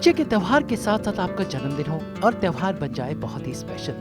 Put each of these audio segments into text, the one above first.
रुचि के त्योहार के साथ साथ आपका जन्मदिन हो और त्योहार बन जाए बहुत ही स्पेशल।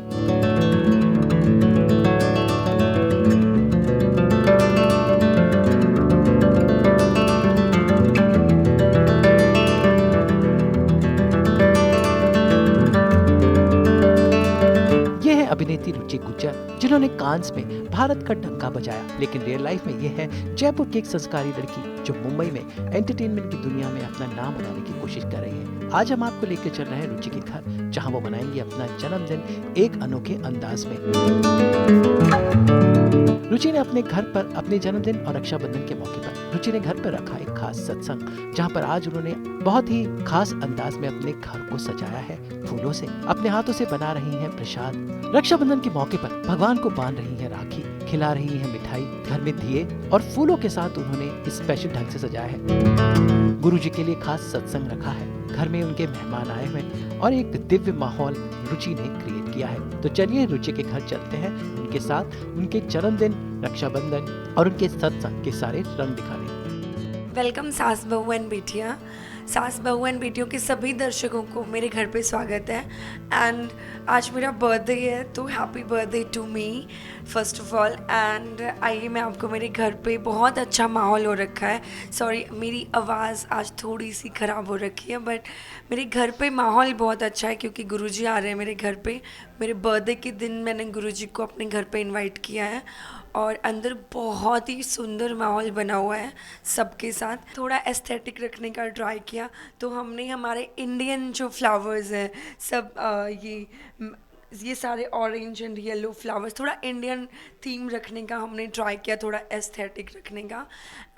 ये है अभिनेत्री रुचि गुर्जर, जिन्होंने कांस में भारत का डंका बजाया, लेकिन रियल लाइफ में ये है जयपुर की एक संस्कारी लड़की जो मुंबई में एंटरटेनमेंट की दुनिया में अपना नाम बनाने की कोशिश कर रही है। आज हम आपको लेकर चल रहे हैं रुचि के घर, जहां वो मनाएंगी अपना जन्मदिन एक अनोखे अंदाज में। रुचि ने अपने घर पर अपने जन्मदिन और रक्षाबंधन के मौके पर रुचि ने घर पर रखा एक खास सत्संग, जहां पर आज उन्होंने बहुत ही खास अंदाज में अपने घर को सजाया है फूलों से। अपने हाथों से बना रही हैं प्रसाद। रक्षाबंधन के मौके पर भगवान को बांध रही हैं राखी, खिला रही हैं मिठाई, घर में दिए और फूलों के साथ उन्होंने स्पेशल ढंग से सजाया है। गुरुजी के लिए खास सत्संग रखा है, घर में उनके मेहमान आए हुए और एक दिव्य माहौल रुचि ने क्रिएट किया है। तो चलिए रुचि के घर चलते हैं, उनके साथ उनके जन्मदिन, रक्षाबंधन और उनके सत्संग के सारे रंग दिखाने। वेलकम सास बहू एंड बेटियाँ। सास बहू एंड बेटियों के सभी दर्शकों को मेरे घर पे स्वागत है। एंड आज मेरा बर्थडे है, तो happy birthday to me first of all. And आइए मैं आपको मेरे घर पे बहुत अच्छा माहौल हो रखा है। सॉरी, मेरी आवाज़ आज थोड़ी सी ख़राब हो रखी है, बट मेरे घर पे माहौल बहुत अच्छा है क्योंकि गुरुजी आ रहे हैं मेरे घर पे। मेरे बर्थडे के दिन मैंने गुरुजी को अपने घर पे इनवाइट किया है और अंदर बहुत ही सुंदर माहौल बना हुआ है सबके साथ। थोड़ा एस्थेटिक रखने का ट्राई किया, तो हमने हमारे इंडियन जो फ्लावर्स हैं सब ये सारे ऑरेंज एंड येलो फ्लावर्स, थोड़ा इंडियन थीम रखने का हमने ट्राई किया, थोड़ा एस्थेटिक रखने का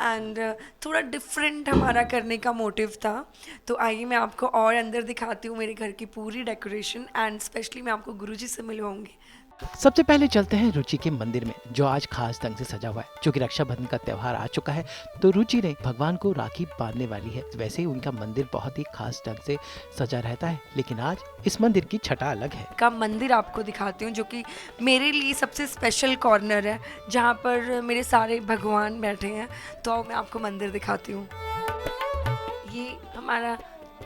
एंड थोड़ा डिफरेंट हमारा करने का मोटिव था। तो आइए मैं आपको और अंदर दिखाती हूँ मेरे घर की पूरी डेकोरेशन एंड स्पेशली मैं आपको गुरुजी से मिलवाऊंगी। सबसे पहले चलते हैं रुचि के मंदिर में, जो आज खास ढंग से सजा हुआ है। क्योंकि रक्षाबंधन का त्योहार आ चुका है, तो रुचि ने भगवान को राखी बांधने वाली है। वैसे ही उनका मंदिर बहुत ही खास ढंग से सजा रहता है, लेकिन आज इस मंदिर की छटा अलग है। का मंदिर आपको दिखाती हूँ, जो कि मेरे लिए सबसे स्पेशल कॉर्नर है, जहाँ पर मेरे सारे भगवान बैठे हैं। तो अब मैं आपको मंदिर दिखाती हूँ। ये हमारा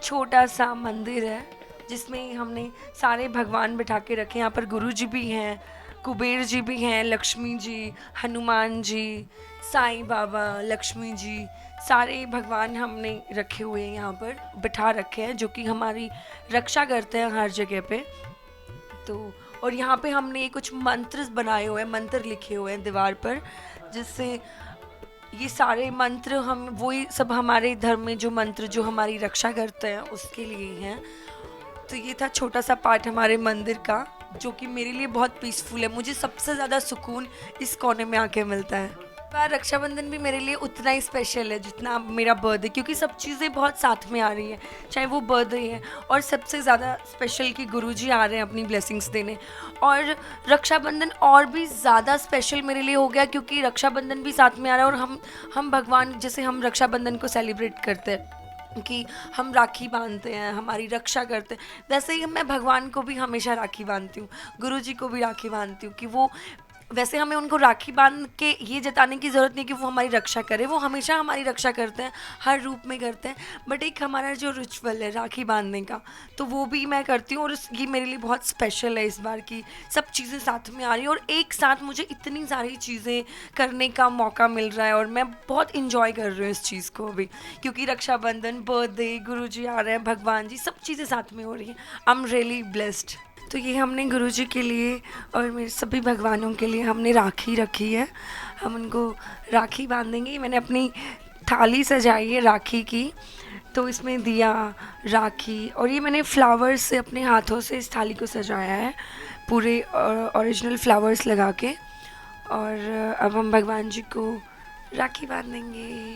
छोटा सा मंदिर है जिसमें हमने सारे भगवान बिठा के रखे। यहाँ पर गुरु जी भी हैं, कुबेर जी भी हैं, लक्ष्मी जी, हनुमान जी, साईं बाबा, लक्ष्मी जी, सारे भगवान हमने रखे हुए हैं, यहाँ पर बिठा रखे हैं, जो कि हमारी रक्षा करते हैं हर जगह पे। तो और यहाँ पे हमने कुछ मंत्र बनाए हुए हैं, मंत्र लिखे हुए हैं दीवार पर, जिससे ये सारे मंत्र हम वही सब हमारे धर्म में जो मंत्र जो हमारी रक्षा करते हैं उसके लिए हैं। तो ये था छोटा सा पार्ट हमारे मंदिर का, जो कि मेरे लिए बहुत पीसफुल है। मुझे सबसे ज़्यादा सुकून इस कोने में आके मिलता है। पर रक्षाबंधन भी मेरे लिए उतना ही स्पेशल है जितना मेरा बर्थडे, क्योंकि सब चीज़ें बहुत साथ में आ रही हैं, चाहे वो बर्थडे है और सबसे ज़्यादा स्पेशल कि गुरुजी आ रहे हैं अपनी ब्लेसिंग्स देने। और रक्षाबंधन और भी ज़्यादा स्पेशल मेरे लिए हो गया क्योंकि रक्षाबंधन भी साथ में आ रहा है और हम भगवान, जैसे हम रक्षाबंधन को सेलिब्रेट करते हैं कि हम राखी बांधते हैं, हमारी रक्षा करते हैं, वैसे ही मैं भगवान को भी हमेशा राखी बांधती हूँ, गुरुजी को भी राखी बांधती हूँ कि वो, वैसे हमें उनको राखी बांध के ये जताने की ज़रूरत नहीं कि वो हमारी रक्षा करे, वो हमेशा हमारी रक्षा करते हैं, हर रूप में करते हैं। बट एक हमारा जो रिचुअल है राखी बांधने का, तो वो भी मैं करती हूँ और ये मेरे लिए बहुत स्पेशल है इस बार की सब चीज़ें साथ में आ रही हैं और एक साथ मुझे इतनी सारी चीज़ें करने का मौका मिल रहा है और मैं बहुत इंजॉय कर रही हूँ इस चीज़ को अभी, क्योंकि रक्षाबंधन, बर्थडे, गुरुजी आ रहे हैं, भगवान जी, सब चीज़ें साथ में हो रही हैं। I am really blessed. तो ये हमने गुरुजी के लिए और मेरे सभी भगवानों के लिए हमने राखी रखी है, हम उनको राखी बांधेंगे। मैंने अपनी थाली सजाई है राखी की, तो इसमें दिया, राखी और ये मैंने फ्लावर्स से अपने हाथों से इस थाली को सजाया है, पूरे ओरिजिनल फ्लावर्स लगा के। और अब हम भगवान जी को राखी बांधेंगे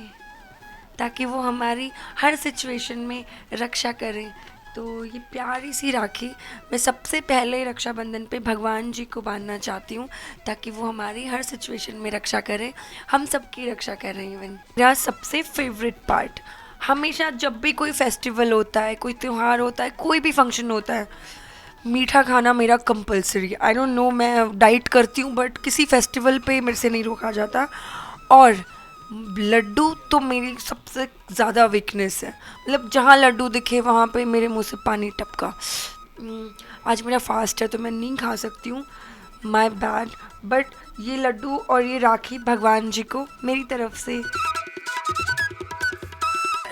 ताकि वो हमारी हर सिचुएशन में रक्षा करें। तो ये प्यारी सी राखी मैं सबसे पहले रक्षाबंधन पे भगवान जी को बांधना चाहती हूँ ताकि वो हमारी हर सिचुएशन में रक्षा करें, हम सबकी रक्षा करें। इवन मेरा सबसे फेवरेट पार्ट, हमेशा जब भी कोई फेस्टिवल होता है, कोई त्यौहार होता है, कोई भी फंक्शन होता है, मीठा खाना मेरा कंपलसरी। आई डोंट नो, मैं डाइट करती हूँ बट किसी फेस्टिवल पे मेरे से नहीं रोका जाता। और लड्डू तो मेरी सबसे ज़्यादा वीकनेस है, मतलब जहाँ लड्डू दिखे वहाँ पे मेरे मुंह से पानी टपका। आज मेरा फास्ट है तो मैं नहीं खा सकती हूँ, माय बैड। बट ये लड्डू और ये राखी भगवान जी को मेरी तरफ से।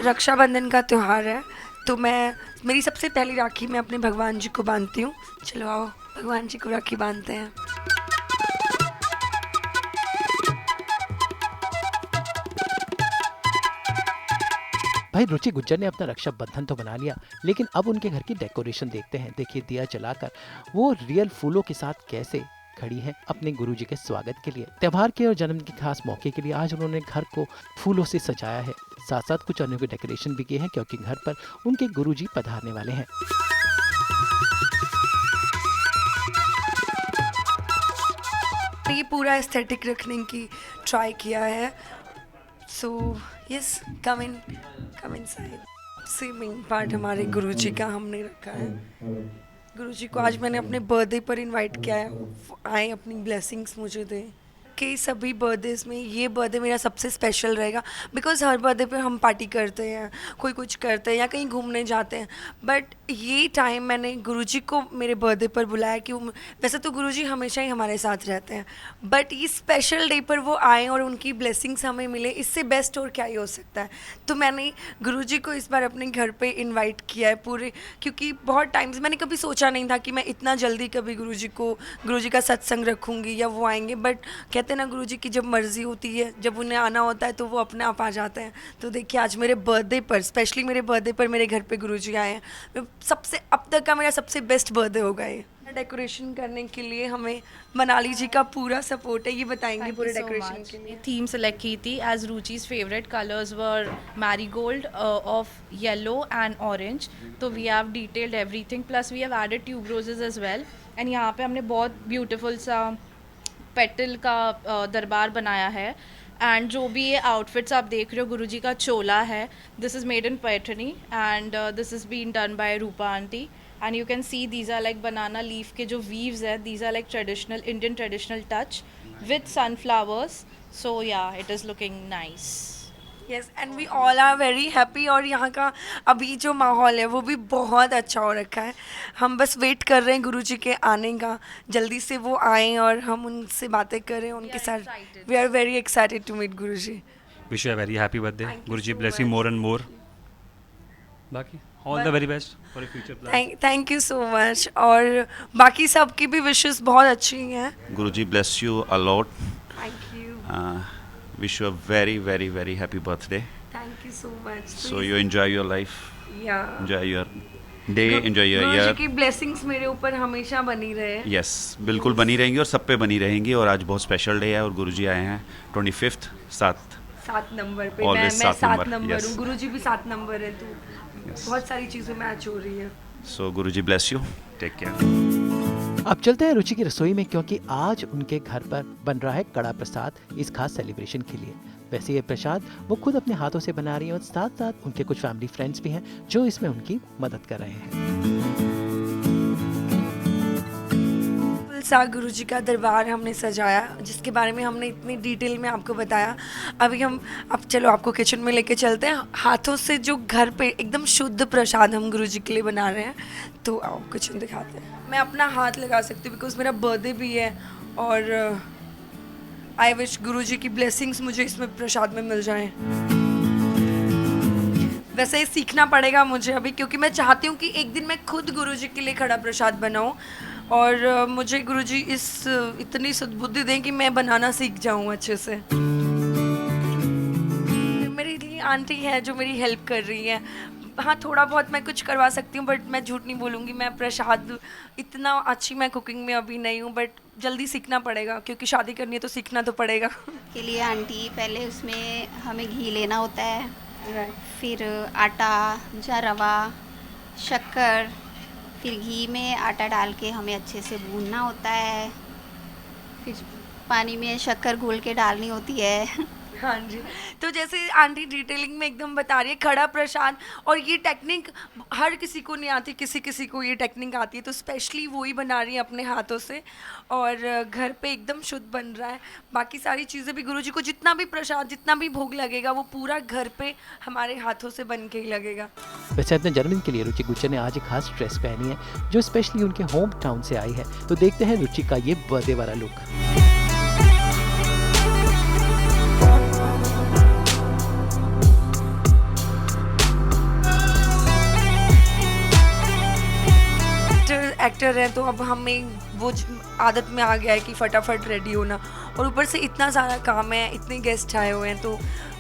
रक्षाबंधन का त्यौहार है तो मेरी सबसे पहली राखी मैं अपने भगवान जी को बांधती हूँ। चलो आओ भगवान जी को राखी बांधते हैं। भाई रुचि गुज्जर ने अपना रक्षाबंधन तो बना लिया, लेकिन अब उनके घर की डेकोरेशन देखते हैं। देखिए दिया जलाकर वो रियल फूलों के साथ कैसे खड़ी है अपने गुरुजी के स्वागत के लिए। त्योहार के और जन्मदिन के खास मौके के लिए आज उन्होंने घर को फूलों से सजाया है, साथ साथ कुछ अन्य डेकोरेशन भी की है क्योंकि घर पर उनके गुरुजी पधारने वाले हैं। ये पूरा एस्थेटिक रखने की ट्राई किया है। So yes, come inside. Swimming part हमारे गुरुजी का हमने रखा है। गुरुजी को आज मैंने अपने बर्थडे पर इनवाइट किया है, वो आए अपनी ब्लेसिंग्स मुझे दें। कि सभी बर्थडेज में ये बर्थडे मेरा सबसे स्पेशल रहेगा, बिकॉज़ हर बर्थडे पे हम पार्टी करते हैं, कोई कुछ करते हैं या कहीं घूमने जाते हैं, बट ये टाइम मैंने गुरुजी को मेरे बर्थडे पर बुलाया कि वैसे तो गुरुजी हमेशा ही हमारे साथ रहते हैं, बट ये स्पेशल डे पर वो आए और उनकी ब्लेसिंग्स हमें मिले, इससे बेस्ट और क्या ही हो सकता है। तो मैंने गुरुजी को इस बार अपने घर पे इनवाइट किया है पूरे, क्योंकि बहुत टाइम से मैंने कभी सोचा नहीं था कि मैं इतना जल्दी कभी गुरुजी का सत्संग रखूँगी या वो आएंगे, बट कहते हैं ना गुरुजी की जब मर्ज़ी होती है, जब उन्हें आना होता है तो वो अपने आप आ जाते हैं। तो देखिए आज मेरे बर्थडे पर, स्पेशली मेरे बर्थडे पर मेरे घर पे गुरुजी आए हैं। सबसे अब तक का मेरा सबसे बेस्ट बर्थडे होगा ये। डेकोरेशन करने के लिए हमें मनाली जी का पूरा सपोर्ट है, ये बताएंगे पूरे डेकोरेशन के लिए। थीम सेलेक्ट की थी एज रुचि's favourite colours were marigold of yellow and orange, तो we have detailed everything, plus we have added tuberoses as well. And यहाँ पे हमने बहुत ब्यूटीफुल सा पेटल का दरबार बनाया है। एंड जो भी ये आउटफिट्स आप देख रहे हो, गुरुजी का चोला है, this is made in Paithani and this is been done by Rupa aunty. And you can see these are like banana leaf के जो वीव्स है, these are like traditional Indian traditional touch with sunflowers. So yeah it is looking nice. Yes, and we all are very happy. और यहाँ का अभी जो माहौल है वो भी बहुत अच्छा हो रखा है। हम बस वेट कर रहे हैं गुरुजी के आने का, जल्दी से वो आएँ और हम उनसे बातें करें उनके साथ। We are very excited to meet Guruji. Wish you a very happy birthday. Guruji bless you more and more. बाकी all the very best for your future plan. Thank you so much. और बाकी सबकी भी विशेस बहुत अच्छी हैं। Guruji bless you a lot. Thank you, Wish you a very, very, very happy birthday. Thank you so much. So you enjoy your life, या enjoy your day, enjoy your Guruji year. की blessings मेरे ऊपर हमेशा बनी रहे। Yes, बिल्कुल बनी रहेंगी और सब पे बनी रहेंगी। और आज बहुत स्पेशल डे है और गुरुजी आए हैं 25th 7 नंबर पे। Always मैं 7 7 नंबर yes. हूँ, गुरुजी भी 7 नंबर है, तो बहुत सारी चीज़ें मैच हो रही है। So Guruji bless you. Take care. अब चलते हैं रुचि की रसोई में, क्योंकि आज उनके घर पर बन रहा है कड़ा प्रसाद इस खास सेलिब्रेशन के लिए। वैसे ये प्रसाद वो खुद अपने हाथों से बना रही हैं और साथ साथ उनके कुछ फैमिली फ्रेंड्स भी हैं जो इसमें उनकी मदद कर रहे हैं। सा गुरुजी का दरबार हमने सजाया, जिसके बारे में हमने इतनी डिटेल में आपको बताया। अब चलो आपको किचन में लेके चलते हैं। हाथों से जो घर पे एकदम शुद्ध प्रसाद हम गुरुजी के लिए बना रहे हैं, तो आओ किचन दिखाते हैं। मैं अपना हाथ लगा सकती हूँ बिकॉज मेरा बर्थडे भी है और आई विश गुरुजी की ब्लेसिंग्स मुझे इसमें प्रसाद में मिल जाएं। वैसे ये सीखना पड़ेगा मुझे अभी, क्योंकि मैं चाहती हूँ कि एक दिन मैं खुद गुरुजी के लिए खड़ा प्रसाद बनाऊँ और मुझे गुरुजी इतनी सद्बुद्धि दें कि मैं बनाना सीख जाऊँ अच्छे से। मेरी लिए आंटी है जो मेरी हेल्प कर रही है। हाँ, थोड़ा बहुत मैं कुछ करवा सकती हूँ, बट मैं झूठ नहीं बोलूँगी, मैं प्रसाद इतना अच्छी मैं कुकिंग में अभी नहीं हूँ, बट जल्दी सीखना पड़ेगा क्योंकि शादी करनी है तो सीखना तो पड़ेगा। के लिए आंटी पहले उसमें हमें घी लेना होता है, फिर आटा या रवा, शक्कर, फिर घी में आटा डाल के हमें अच्छे से भूनना होता है, फिर पानी में शक्कर घोल के डालनी होती है, हाँ जी, तो जैसे आंटी डिटेलिंग में एकदम बता रही है, खड़ा प्रसाद, और ये टेक्निक हर किसी को नहीं आती, किसी किसी को ये टेक्निक आती है, तो स्पेशली वो ही बना रही है अपने हाथों से, और घर पे एकदम शुद्ध बन रहा है। बाकी सारी चीज़ें भी गुरुजी को जितना भी प्रसाद, जितना भी भोग लगेगा, वो पूरा घर पे हमारे हाथों से बन के ही लगेगा। वैसे अपने जन्मदिन के लिए रुचि गुज्जर ने आज एक खास ड्रेस पहनी है जो स्पेशली उनके होम टाउन से आई है। तो देखते हैं रुचि का ये बर्थडे वाला लुक। एक्टर है तो अब हमें वो आदत में आ गया है कि फटाफट रेडी होना, और ऊपर से इतना सारा काम है, इतने गेस्ट आए हुए हैं, तो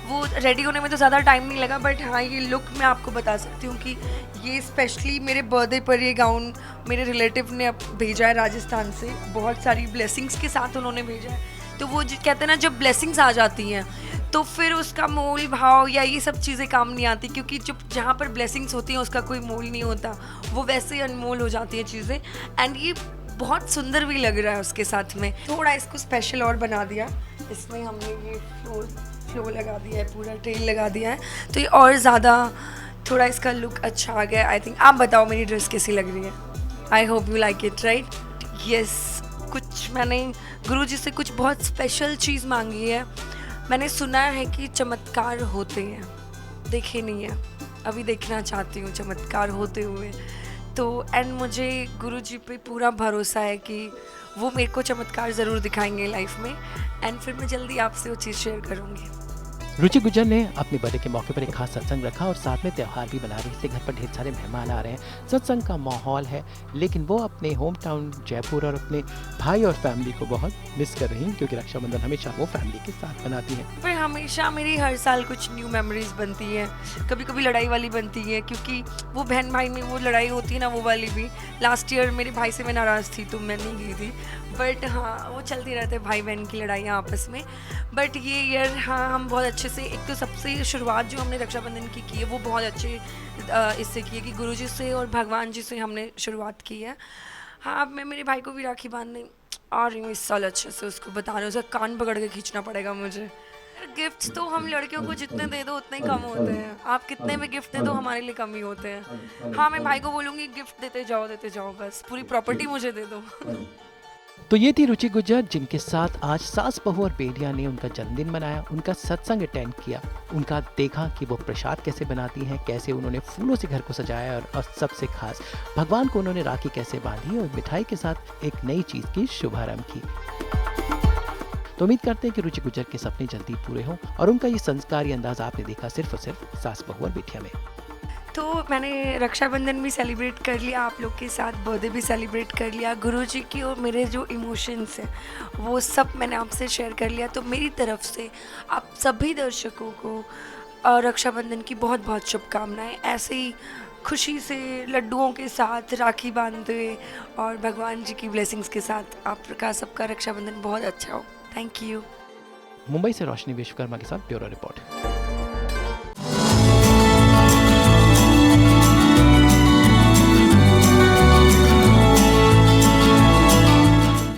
वो रेडी होने में तो ज़्यादा टाइम नहीं लगा। बट हाँ, ये लुक मैं आपको बता सकती हूँ कि ये स्पेशली मेरे बर्थडे पर ये गाउन मेरे रिलेटिव ने भेजा है राजस्थान से, बहुत सारी ब्लेसिंग्स के साथ उन्होंने भेजा है। तो वो कहते हैं ना, जब ब्लेसिंग्स आ जाती हैं तो फिर उसका मोल भाव या ये सब चीज़ें काम नहीं आती, क्योंकि जब जहाँ पर ब्लेसिंग्स होती हैं उसका कोई मोल नहीं होता, वो वैसे ही अनमोल हो जाती है चीज़ें। एंड ये बहुत सुंदर भी लग रहा है उसके साथ में। थोड़ा इसको स्पेशल और बना दिया, इसमें हमने ये फ्लो लगा दिया है, पूरा टेल लगा दिया है, तो ये और ज़्यादा थोड़ा इसका लुक अच्छा आ गया। आई थिंक आप बताओ मेरी ड्रेस कैसी लग रही है? I hope you like it, right? Yes, कुछ मैंने गुरुजी से कुछ बहुत स्पेशल चीज़ मांगी है। मैंने सुना है कि चमत्कार होते हैं, देखे नहीं है, अभी देखना चाहती हूँ चमत्कार होते हुए। तो एंड मुझे गुरुजी पे पूरा भरोसा है कि वो मेरे को चमत्कार ज़रूर दिखाएंगे लाइफ में, एंड फिर मैं जल्दी आपसे वो चीज़ शेयर करूँगी। रुचि गुज्जर ने अपने बर्थडे के मौके पर एक खास सत्संग रखा और साथ में त्यौहार भी बना रही है, इसलिए घर पर ढेर सारे मेहमान आ रहे हैं, सत्संग का माहौल है। लेकिन वो अपने होम टाउन जयपुर और अपने भाई और फैमिली को बहुत मिस कर रही हैं, क्योंकि रक्षाबंधन हमेशा वो फैमिली के साथ बनाती है। पर हमेशा मेरी हर साल कुछ न्यू मेमोरीज बनती हैं, कभी कभी लड़ाई वाली बनती है, क्योंकि वो बहन भाई में वो लड़ाई होती है ना, वो वाली भी। लास्ट ईयर मेरे भाई से मैं नाराज़ थी तो मैं नहीं गई थी, बट हाँ, वो चलती रहते भाई बहन की लड़ाइयाँ आपस में। बट ये ईयर हाँ, हम बहुत अच्छे से, एक तो सबसे शुरुआत जो हमने रक्षाबंधन की है वो बहुत अच्छे इससे की है कि गुरुजी से और भगवान जी से हमने शुरुआत की है। हाँ, अब मैं मेरे भाई को भी राखी बांधने आ रही हूँ इस साल अच्छे से, उसको बता रही हूँ, उसका कान पकड़ के खींचना पड़ेगा मुझे। गिफ्ट्स तो हम लड़कियों को जितने दे दो उतने ही कम होते हैं, आप कितने भी गिफ्ट दे दो हमारे लिए कम ही होते हैं। हाँ, मैं भाई को बोलूँगी गिफ्ट देते जाओ, बस पूरी प्रॉपर्टी मुझे दे दो। तो ये थी रुचि गुज्जर, जिनके साथ आज सास बहू और बेटियां ने उनका जन्मदिन मनाया, उनका सत्संग अटेंड किया, उनका देखा कि वो प्रसाद कैसे बनाती हैं, कैसे उन्होंने फूलों से घर को सजाया, और सबसे खास भगवान को उन्होंने राखी कैसे बांधी और मिठाई के साथ एक नई चीज़ की शुभारंभ की। तो उम्मीद करते हैं कि रुचि गुज्जर के सपने जल्दी पूरे हों, और उनका ये संस्कारी अंदाज आपने देखा सिर्फ और सिर्फ सास बहू और बेटियां में। तो मैंने रक्षाबंधन भी सेलिब्रेट कर लिया आप लोग के साथ, बर्थडे भी सेलिब्रेट कर लिया, गुरुजी की और मेरे जो इमोशंस हैं वो सब मैंने आपसे शेयर कर लिया। तो मेरी तरफ से आप सभी दर्शकों को रक्षाबंधन की बहुत बहुत शुभकामनाएं। ऐसे ही खुशी से लड्डुओं के साथ राखी बांधे और भगवान जी की ब्लेसिंग्स के साथ आपका सबका रक्षाबंधन बहुत अच्छा हो। Thank you. मुंबई से रोशनी विश्वकर्मा के साथ ब्यूरो रिपोर्ट।